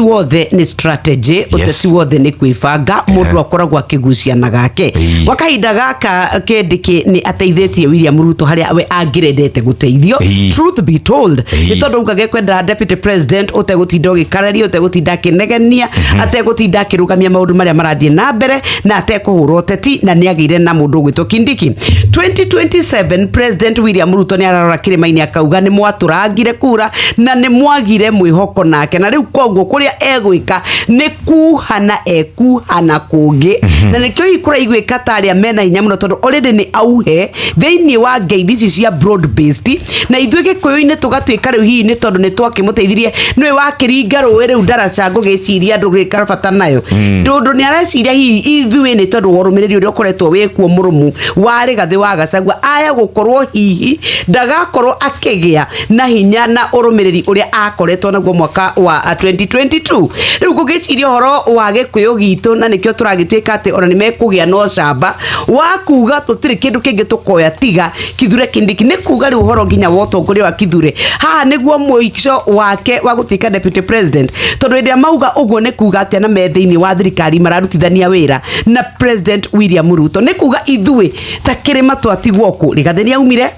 wothe ni strategy utesi wothe ni kwibanga mundu akoragwo akiguciana gake kwa kahinda gaka Kindiki ni ateithĩtie William Ruto haria we angirendete guteithio. Truth be told ni tondu ugage kwenda deputy president utegutinda gikararia utegutinda kinegenia ategutinda kirugamia maundu maria marathie na mbere na atekuhurwo uteti na ni agire na mundu gwitwo Kindiki. 2027 president William Ruto ni ararora kirima-ini akauga ni mwaturangire kura na ni mwagire mwihoko nake na riu koguo kuria egwika ni kuhana ekuhana kungi na nikio ikura igwika taria mena hinya muno tondu already ni auhe thiini wa ngeithi cia broad based na ithuĩ Gĩkũyũ-inĩ tugatuĩka riu hihi ni tondu ni twakimuteithirie niwe wakiringa rũĩ riu ndaraca ngũgĩciria ndũgĩka bata nayo ndundu ni areciria hihi ithuĩ ni tondu worumiriri uria ukoretwo wikuo murumu wari gathi wa Gachagua aya gukorwo hihi ndagakorwo akigia na hinya na urumiriri uria akoretwo naguo mwaka wa 2022 riu ngũgĩciria horo wa Gĩkũyũ gitu na nikio turagituĩka ati ona ni mekugia no camba wa kuga tutiri kindu kingi tukoya tiga Kithure Kindiki ni kuga riu horo nginya wotongoria wa Kithure haha niguo muico wake wa gutika deputy president tondu ndia mauga uguo ni kuga ati na methi-ini wa thirikari mararutithania wira na president William Ruto ni kuga ithuĩ ta kirima twatigwo ku Rigathĩ aumire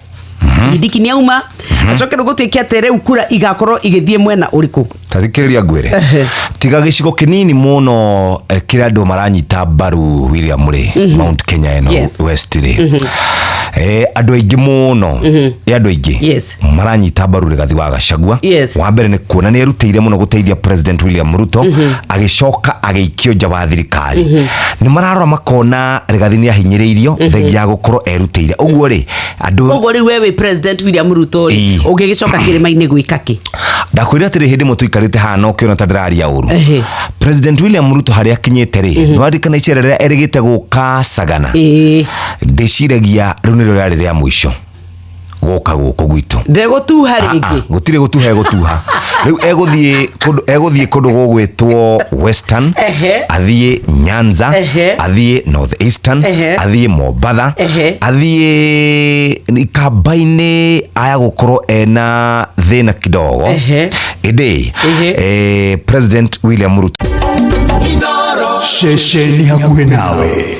Kindiki ni auma acoke gutuĩkia ati riu kura igakorwo igithie mwena uriku tathikiriria ngwire tiga gicigo kinini muno kira andu maranyita baru William Mount Kenya eno West andu aingi muno andu aingi maranyita baru Rigathĩ wa Gachagua wa mbere ni kuona ni erutĩire muno guteithia president William Ruto agicoka ageikio nja wa thirikari ni mararora makona Rigathĩ ni ahinyĩrĩirio thengia gukorwo erutĩire uguo ri andu uguo ri wewe president William Ruto ungigicoka kirima-ini gwika ki ndakwira atiri hindi mutuikarite hana ukiona ta ndiraria uru president William Ruto haria kinyete ri nwarikana icerera erigite guka Sagana ndiciragia riu ni rĩrĩa rĩa mũico guka guku gwitu ndegutuha ringi gutire gutuha gutuha riu eguthie kundu gugwitwo Western athie Nyanza athie North Eastern athie Mombasa athie Kabaine aya gukorwo ena thina kidogo indi president William Ruto sheshe ni hakuhe nawe.